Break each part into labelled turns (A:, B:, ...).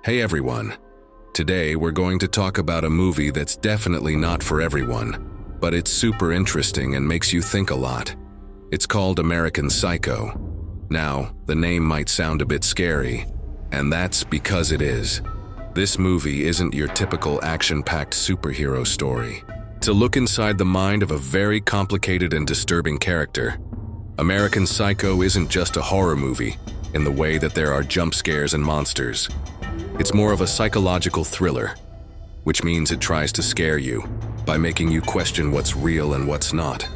A: Hey everyone. Today we're going to talk about a movie that's definitely not for everyone, but it's super interesting and makes you think a lot. It's called American Psycho. Now, the name might sound a bit scary, and that's because it is. This movie isn't your typical action-packed superhero story. It's a look inside the mind of a very complicated and disturbing character. American Psycho isn't just a horror movie in the way that there are jump scares and monsters. It's more of a psychological thriller, which means it tries to scare you by making you question what's real and what's not,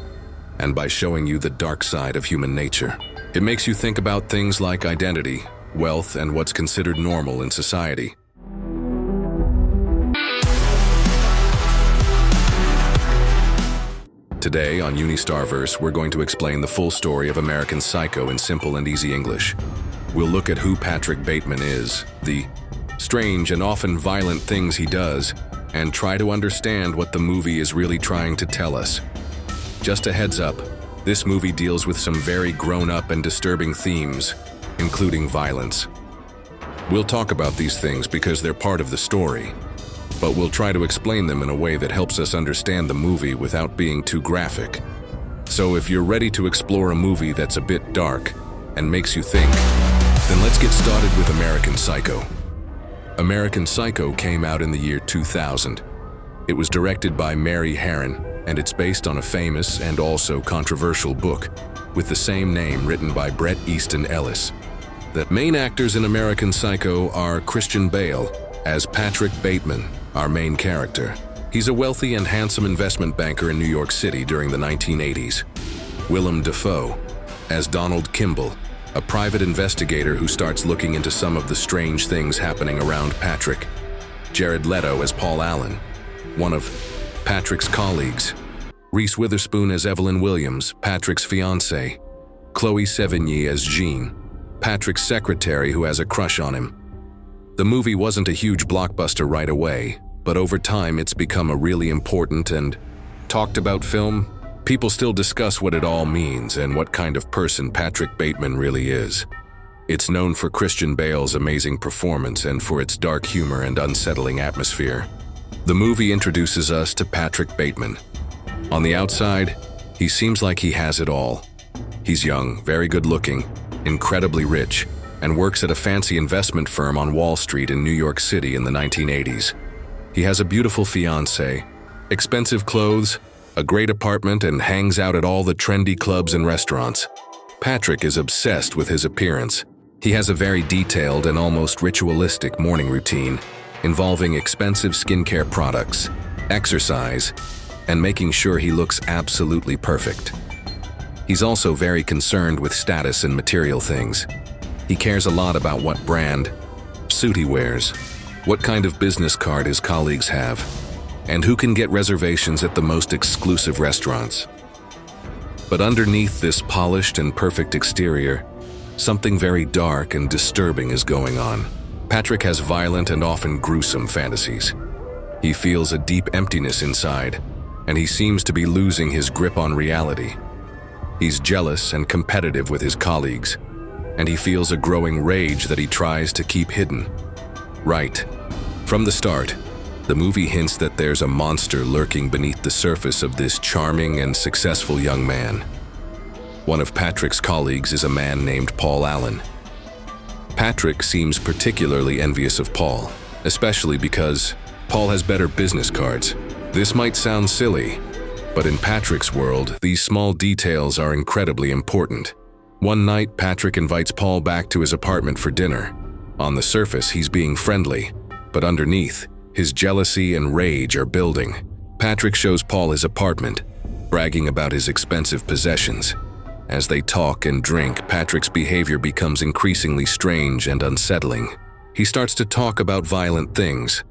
A: and by showing you the dark side of human nature. It makes you think about things like identity, wealth, and what's considered normal in society. Today on uniStarverse, we're going to explain the full story of American Psycho in simple and easy English. We'll look at who Patrick Bateman is, the strange and often violent things he does, and try to understand what the movie is really trying to tell us. Just a heads up, this movie deals with some very grown-up and disturbing themes, including violence. We'll talk about these things because they're part of the story, but we'll try to explain them in a way that helps us understand the movie without being too graphic. So if you're ready to explore a movie that's a bit dark and makes you think, then let's get started with American Psycho. American Psycho came out in the year 2000. It was directed by Mary Harron, and it's based on a famous and also controversial book with the same name written by Bret, Easton, Ellis. The main actors in American Psycho are Christian Bale as Patrick Bateman, our main character. He's a wealthy and handsome investment banker in New York City during the 1980s. Willem Dafoe as Donald Kimball, a private investigator who starts looking into some of the strange things happening around Patrick. Jared Leto as Paul Allen, one of Patrick's colleagues. Reese Witherspoon as Evelyn Williams, Patrick's fiancée. Chloe Sevigny as Jean, Patrick's secretary who has a crush on him. The movie wasn't a huge blockbuster right away, but over time it's become a really important and talked about film. People still discuss what it all means and what kind of person Patrick Bateman really is. It's known for Christian Bale's amazing performance and for its dark humor and unsettling atmosphere. The movie introduces us to Patrick Bateman. On the outside, he seems like he has it all. He's young, very good-looking, incredibly rich, and works at a fancy investment firm on Wall Street in New York City in the 1980s. He has a beautiful fiancée, expensive clothes, a great apartment, and hangs out at all the trendy clubs and restaurants. Patrick is obsessed with his appearance. He has a very detailed and almost ritualistic morning routine involving expensive skincare products, exercise, and making sure he looks absolutely perfect. He's also very concerned with status and material things. He cares a lot about what brand suit he wears, what kind of business card his colleagues have, and who can get reservations at the most exclusive restaurants. But underneath this polished and perfect exterior, something very dark and disturbing is going on. Patrick has violent and often gruesome fantasies. He feels a deep emptiness inside, and he seems to be losing his grip on reality. He's jealous and competitive with his colleagues, and he feels a growing rage that he tries to keep hidden. Right from the start, the movie hints that there's a monster lurking beneath the surface of this charming and successful young man. One of Patrick's colleagues is a man named Paul Allen. Patrick seems particularly envious of Paul, especially because Paul has better business cards. This might sound silly, but in Patrick's world, these small details are incredibly important. One night, Patrick invites Paul back to his apartment for dinner. On the surface, he's being friendly, but underneath, his jealousy and rage are building. Patrick shows Paul his apartment, bragging about his expensive possessions. As they talk and drink, Patrick's behavior becomes increasingly strange and unsettling. He starts to talk about violent things,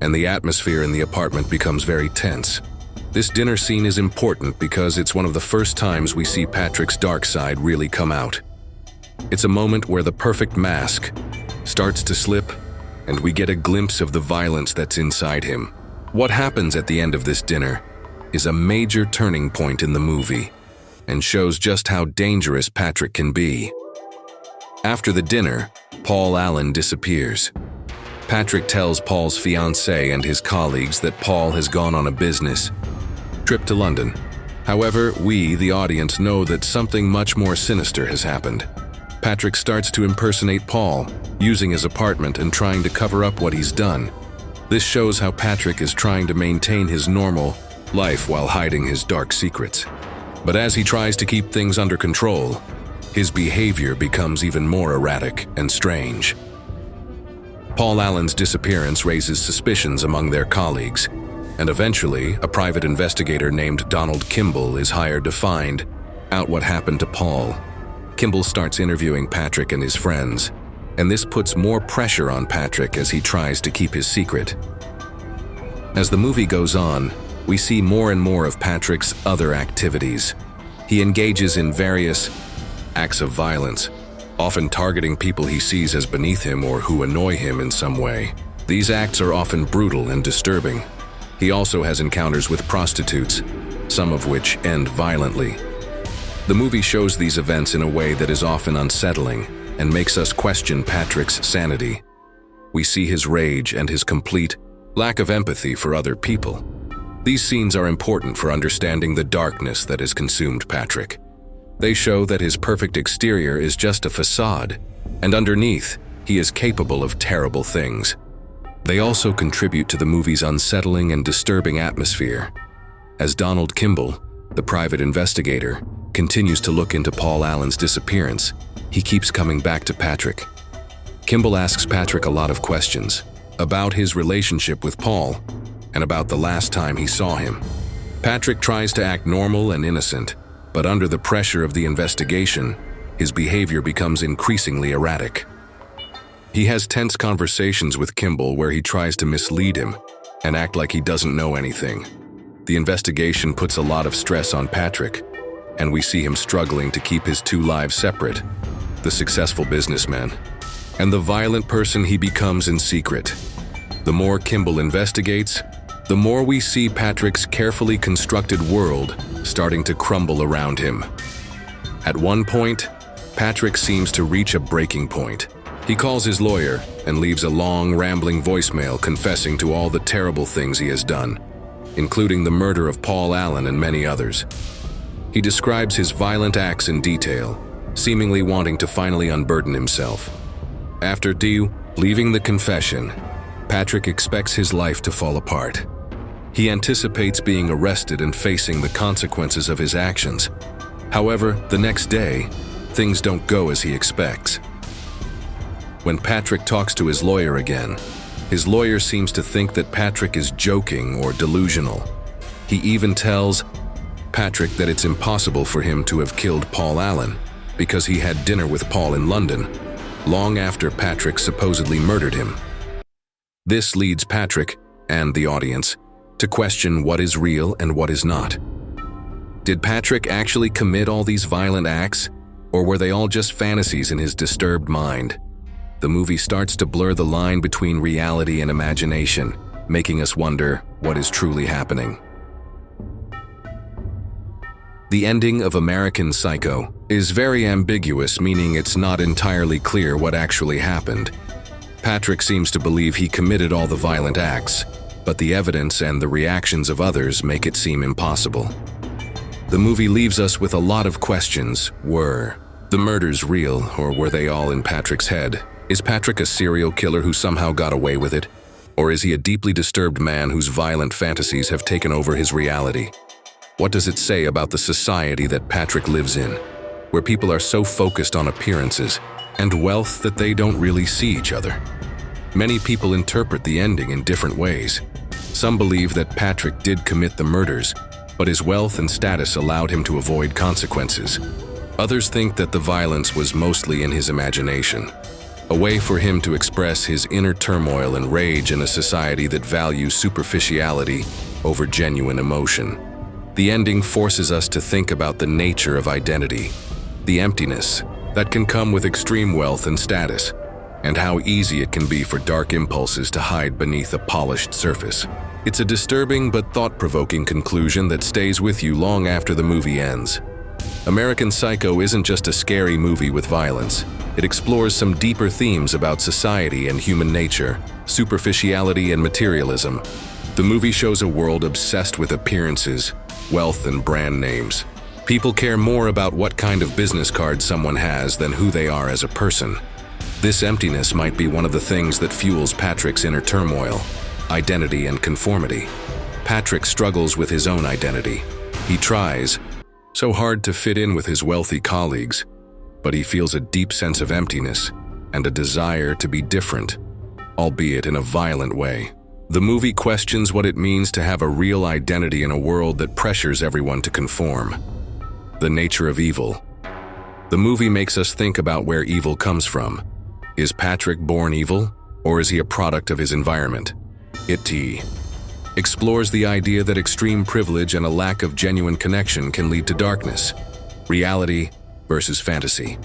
A: and the atmosphere in the apartment becomes very tense. This dinner scene is important because it's one of the first times we see Patrick's dark side really come out. It's a moment where the perfect mask starts to slip, and we get a glimpse of the violence that's inside him. What happens at the end of this dinner is a major turning point in the movie and shows just how dangerous Patrick can be. After the dinner, Paul Allen disappears. Patrick tells Paul's fiancée and his colleagues that Paul has gone on a business trip to London. However, we, the audience, know that something much more sinister has happened. Patrick starts to impersonate Paul, using his apartment and trying to cover up what he's done. This shows how Patrick is trying to maintain his normal life while hiding his dark secrets. But as he tries to keep things under control, his behavior becomes even more erratic and strange. Paul Allen's disappearance raises suspicions among their colleagues, and eventually, a private investigator named Donald Kimball is hired to find out what happened to Paul. Kimball starts interviewing Patrick and his friends, and this puts more pressure on Patrick as he tries to keep his secret. As the movie goes on, we see more and more of Patrick's other activities. He engages in various acts of violence, often targeting people he sees as beneath him or who annoy him in some way. These acts are often brutal and disturbing. He also has encounters with prostitutes, some of which end violently. The movie shows these events in a way that is often unsettling and makes us question Patrick's sanity. We see his rage and his complete lack of empathy for other people. These scenes are important for understanding the darkness that has consumed Patrick. They show that his perfect exterior is just a facade, and underneath, he is capable of terrible things. They also contribute to the movie's unsettling and disturbing atmosphere. As Donald Kimball, the private investigator, continues to look into Paul Allen's disappearance, he keeps coming back to Patrick. Kimball asks Patrick a lot of questions about his relationship with Paul and about the last time he saw him. Patrick tries to act normal and innocent, but under the pressure of the investigation, his behavior becomes increasingly erratic. He has tense conversations with Kimball where he tries to mislead him and act like he doesn't know anything. The investigation puts a lot of stress on Patrick, and we see him struggling to keep his two lives separate: the successful businessman and the violent person he becomes in secret. The more Kimball investigates, the more we see Patrick's carefully constructed world starting to crumble around him. At one point, Patrick seems to reach a breaking point. He calls his lawyer and leaves a long, rambling voicemail confessing to all the terrible things he has done, including the murder of Paul Allen and many others. He describes his violent acts in detail, seemingly wanting to finally unburden himself. After leaving the confession, Patrick expects his life to fall apart. He anticipates being arrested and facing the consequences of his actions. However, the next day, things don't go as he expects. When Patrick talks to his lawyer again, his lawyer seems to think that Patrick is joking or delusional. He even tells Patrick that it's impossible for him to have killed Paul Allen because he had dinner with Paul in London, long after Patrick supposedly murdered him. This leads Patrick and the audience to question what is real and what is not. Did Patrick actually commit all these violent acts, or were they all just fantasies in his disturbed mind? The movie starts to blur the line between reality and imagination, making us wonder what is truly happening. The ending of American Psycho is very ambiguous, meaning it's not entirely clear what actually happened. Patrick seems to believe he committed all the violent acts, but the evidence and the reactions of others make it seem impossible. The movie leaves us with a lot of questions. Were the murders real, or were they all in Patrick's head? Is Patrick a serial killer who somehow got away with it? Or is he a deeply disturbed man whose violent fantasies have taken over his reality? What does it say about the society that Patrick lives in, where people are so focused on appearances and wealth that they don't really see each other? Many people interpret the ending in different ways. Some believe that Patrick did commit the murders, but his wealth and status allowed him to avoid consequences. Others think that the violence was mostly in his imagination, a way for him to express his inner turmoil and rage in a society that values superficiality over genuine emotion. The ending forces us to think about the nature of identity, the emptiness that can come with extreme wealth and status, and how easy it can be for dark impulses to hide beneath a polished surface. It's a disturbing but thought-provoking conclusion that stays with you long after the movie ends. American Psycho isn't just a scary movie with violence. It explores some deeper themes about society and human nature, superficiality and materialism. The movie shows a world obsessed with appearances, wealth, and brand names. People care more about what kind of business card someone has than who they are as a person. This emptiness might be one of the things that fuels Patrick's inner turmoil, identity and conformity. Patrick struggles with his own identity. He tries so hard to fit in with his wealthy colleagues, but he feels a deep sense of emptiness and a desire to be different, albeit in a violent way. The movie questions what it means to have a real identity in a world that pressures everyone to conform. The nature of evil. The movie makes us think about where evil comes from. Is Patrick born evil, or is he a product of his environment? It explores the idea that extreme privilege and a lack of genuine connection can lead to darkness. Reality versus fantasy.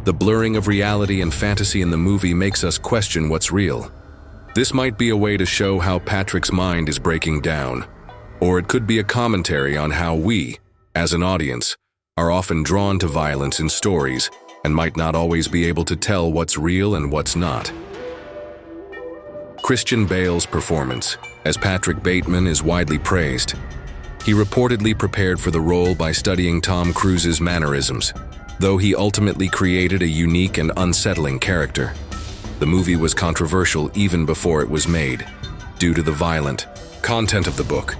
A: The blurring of reality and fantasy in the movie makes us question what's real. This might be a way to show how Patrick's mind is breaking down, or it could be a commentary on how we, as an audience, are often drawn to violence in stories and might not always be able to tell what's real and what's not. Christian Bale's performance as Patrick Bateman is widely praised. He reportedly prepared for the role by studying Tom Cruise's mannerisms, though he ultimately created a unique and unsettling character. The movie was controversial even before it was made, due to the violent content of the book.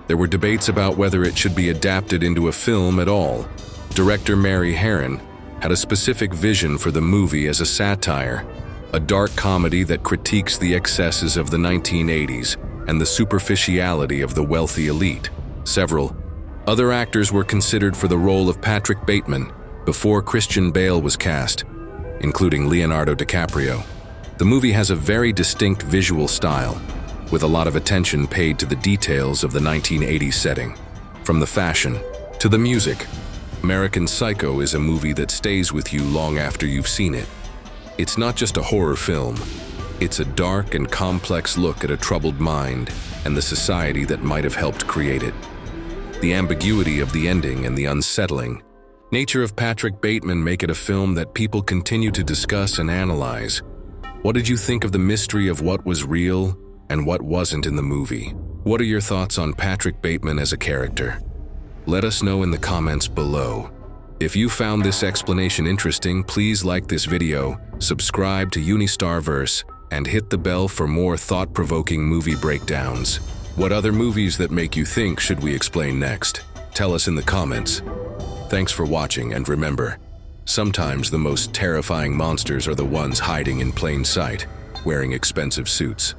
A: There were debates about whether it should be adapted into a film at all. Director Mary Herron had a specific vision for the movie as a satire, a dark comedy that critiques the excesses of the 1980s and the superficiality of the wealthy elite. Several other actors were considered for the role of Patrick Bateman before Christian Bale was cast, including Leonardo DiCaprio. The movie has a very distinct visual style, with a lot of attention paid to the details of the 1980s setting. From the fashion to the music, American Psycho is a movie that stays with you long after you've seen it. It's not just a horror film, it's a dark and complex look at a troubled mind and the society that might have helped create it. The ambiguity of the ending and the unsettling nature of Patrick Bateman make it a film that people continue to discuss and analyze. What did you think of the mystery of what was real and what wasn't in the movie? What are your thoughts on Patrick Bateman as a character? Let us know in the comments below. If you found this explanation interesting, please like this video, subscribe to uniStarverse, and hit the bell for more thought-provoking movie breakdowns. What other movies that make you think should we explain next? Tell us in the comments. Thanks for watching, and remember, sometimes the most terrifying monsters are the ones hiding in plain sight, wearing expensive suits.